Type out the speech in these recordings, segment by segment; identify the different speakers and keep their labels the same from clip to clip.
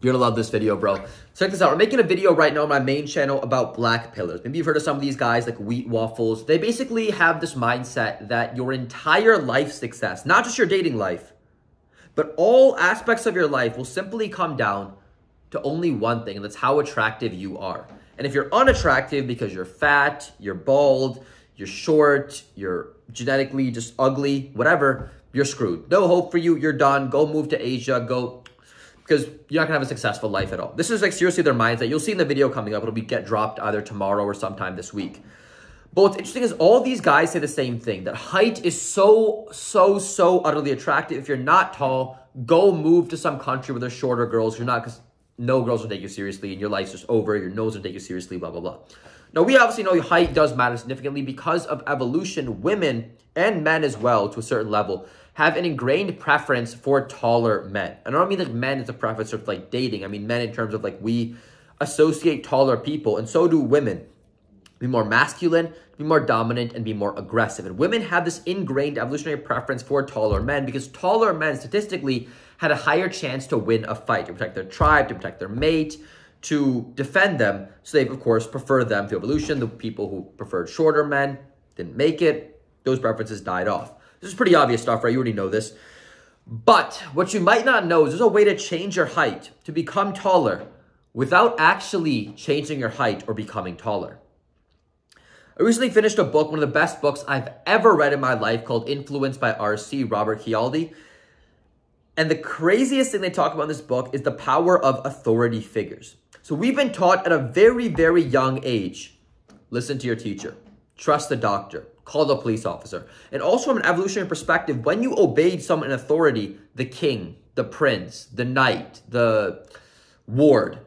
Speaker 1: You're gonna love this video, bro. Check this out. We're making a video right now on my main channel about black pillars. Maybe you've heard of some of these guys like Wheat Waffles. They basically have this mindset that your entire life success, not just your dating life, but all aspects of your life will simply come down to only one thing, and that's how attractive you are. And if you're unattractive because you're fat, you're bald, you're short, you're genetically just ugly, whatever, you're screwed. No hope for you. You're done. Go move to Asia. Go... because you're not going to have a successful life at all. This is like seriously their mindset. You'll see in the video coming up. It'll get dropped either tomorrow or sometime this week. But what's interesting is all these guys say the same thing, that height is so utterly attractive. If you're not tall, go move to some country where there's shorter girls. You're not, because no girls will take you seriously and your life's just over. Your nose will take you seriously, blah, blah, blah. Now, we obviously know height does matter significantly because of evolution. Women and men as well, to a certain level, have an ingrained preference for taller men. And I don't mean like men as a preference of like dating. I mean men in terms of like we associate taller people, and so do women. Be more masculine, be more dominant, and be more aggressive. And women have this ingrained evolutionary preference for taller men because taller men statistically had a higher chance to win a fight, to protect their tribe, to protect their mate, to defend them. So they, of course, prefer them through evolution. The people who preferred shorter men didn't make it. Those preferences died off. This is pretty obvious stuff, right? You already know this. But what you might not know is there's a way to change your height, to become taller, without actually changing your height or becoming taller. I recently finished a book, one of the best books I've ever read in my life, called Influence by R.C. Robert Kiyosaki. And the craziest thing they talk about in this book is the power of authority figures. So we've been taught at a very, very young age, listen to your teacher, trust the doctor, call the police officer. And also from an evolutionary perspective, when you obeyed someone in authority, the king, the prince, the knight, the ward,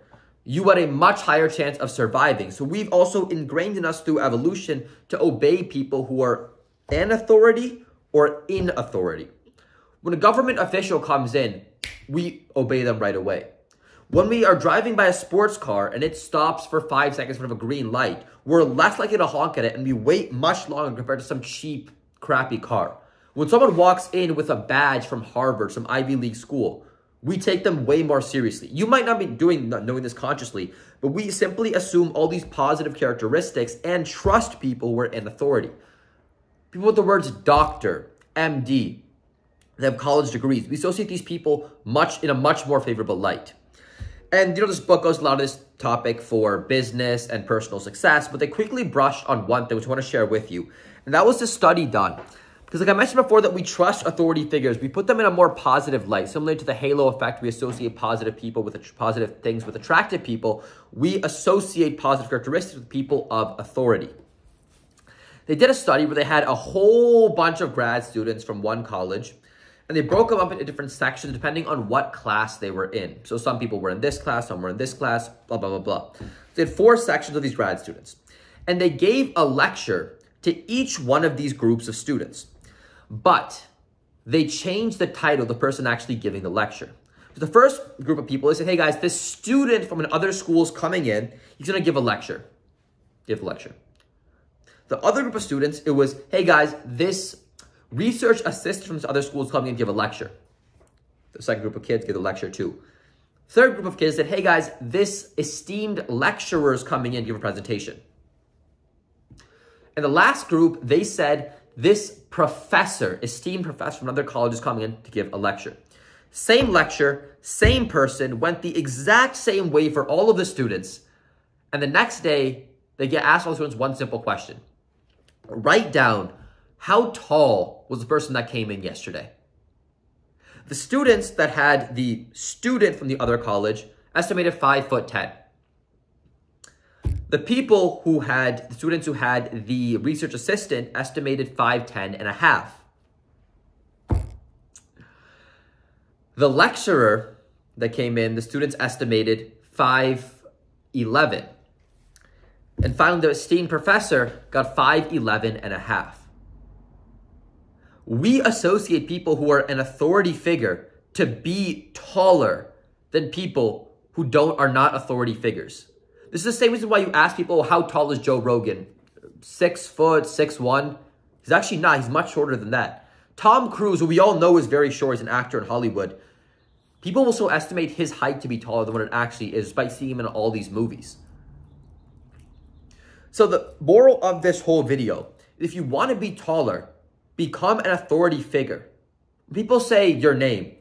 Speaker 1: you had a much higher chance of surviving. So we've also ingrained in us through evolution to obey people who are an authority or in authority. When a government official comes in, we obey them right away. When we are driving by a sports car and it stops for 5 seconds in front of a green light, we're less likely to honk at it and we wait much longer compared to some cheap, crappy car. When someone walks in with a badge from Harvard, some Ivy League school, we take them way more seriously. You might not be knowing this consciously, but we simply assume all these positive characteristics and trust people who are in authority. People with the words doctor, MD, they have college degrees. We associate these people in a much more favorable light. And, this book goes a lot of this topic for business and personal success, but they quickly brushed on one thing, which I want to share with you. And that was the study done. Because like I mentioned before, that we trust authority figures. We put them in a more positive light. Similar to the halo effect, we associate positive people with positive things with attractive people. We associate positive characteristics with people of authority. They did a study where they had a whole bunch of grad students from one college, and they broke them up into different sections depending on what class they were in. So some people were in this class, some were in this class, blah, blah, blah, blah. They had 4 sections of these grad students. And they gave a lecture to each one of these groups of students. But they changed the title of the person actually giving the lecture. So the first group of people, they said, hey guys, this student from another school is coming in. He's going to give a lecture. Give a lecture. The other group of students, it was, hey guys, this research assistant from this other school is coming in and give a lecture. The second group of kids give a lecture too. Third group of kids said, hey guys, this esteemed lecturer is coming in to give a presentation. And the last group, they said, this professor, esteemed professor from another college is coming in to give a lecture. Same lecture, same person, went the exact same way for all of the students. And the next day, they get asked all the students one simple question. Write down, how tall was the person that came in yesterday? The students that had the student from the other college estimated 5'10". The people who had, the students who had the research assistant estimated 5'10 and a half. The lecturer that came in, the students estimated 5'11". And finally, the esteemed professor got 5'11 and a half. We associate people who are an authority figure to be taller than people who are not authority figures. This is the same reason why you ask people, how tall is Joe Rogan? 6 foot, 6'1"? He's actually not. He's much shorter than that. Tom Cruise, who we all know is very short, he's an actor in Hollywood. People will so estimate his height to be taller than what it actually is by seeing him in all these movies. So the moral of this whole video, if you want to be taller, become an authority figure. When people say your name,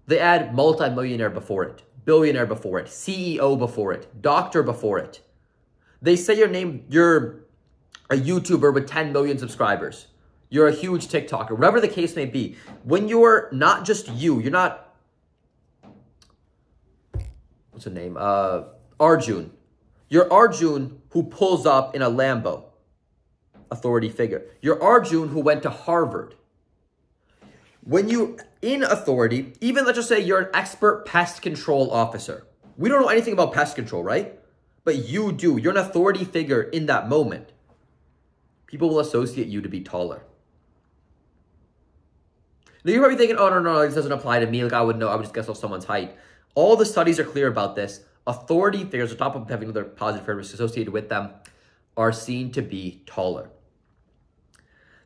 Speaker 1: they add multimillionaire before it, billionaire before it, CEO before it, doctor before it. They say your name, you're a YouTuber with 10 million subscribers. You're a huge TikToker, whatever the case may be. When you're not just you're not, what's her name? Arjun. You're Arjun who pulls up in a Lambo. Authority figure. You're Arjun who went to Harvard. When you in authority, even let's just say you're an expert pest control officer. We don't know anything about pest control, right? But you do. You're an authority figure in that moment. People will associate you to be taller. Now you're probably thinking, oh, no, this doesn't apply to me. Like I would know, I would just guess off someone's height. All the studies are clear about this. Authority figures, on top of having other positive characteristics associated with them, are seen to be taller.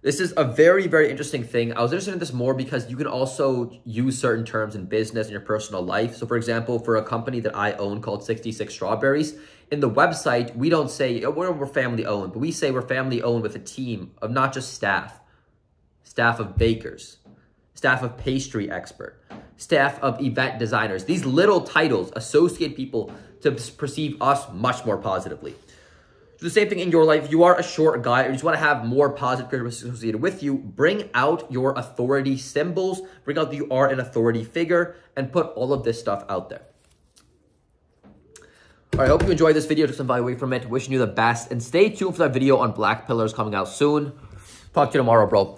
Speaker 1: This is a very, very interesting thing. I was interested in this more because you can also use certain terms in business in your personal life. So for example, for a company that I own called 66 Strawberries, in the website, we don't say, oh, we're family owned, but we say we're family owned with a team of not just staff of bakers, staff of pastry expert, staff of event designers. These little titles associate people to perceive us much more positively. So the same thing in your life. If you are a short guy or you just want to have more positive characteristics associated with you, bring out your authority symbols, bring out that you are an authority figure, and put all of this stuff out there. All right, I hope you enjoyed this video, took some value away from it. Wishing you the best, and stay tuned for that video on black pillars coming out soon. Talk to you tomorrow, bro.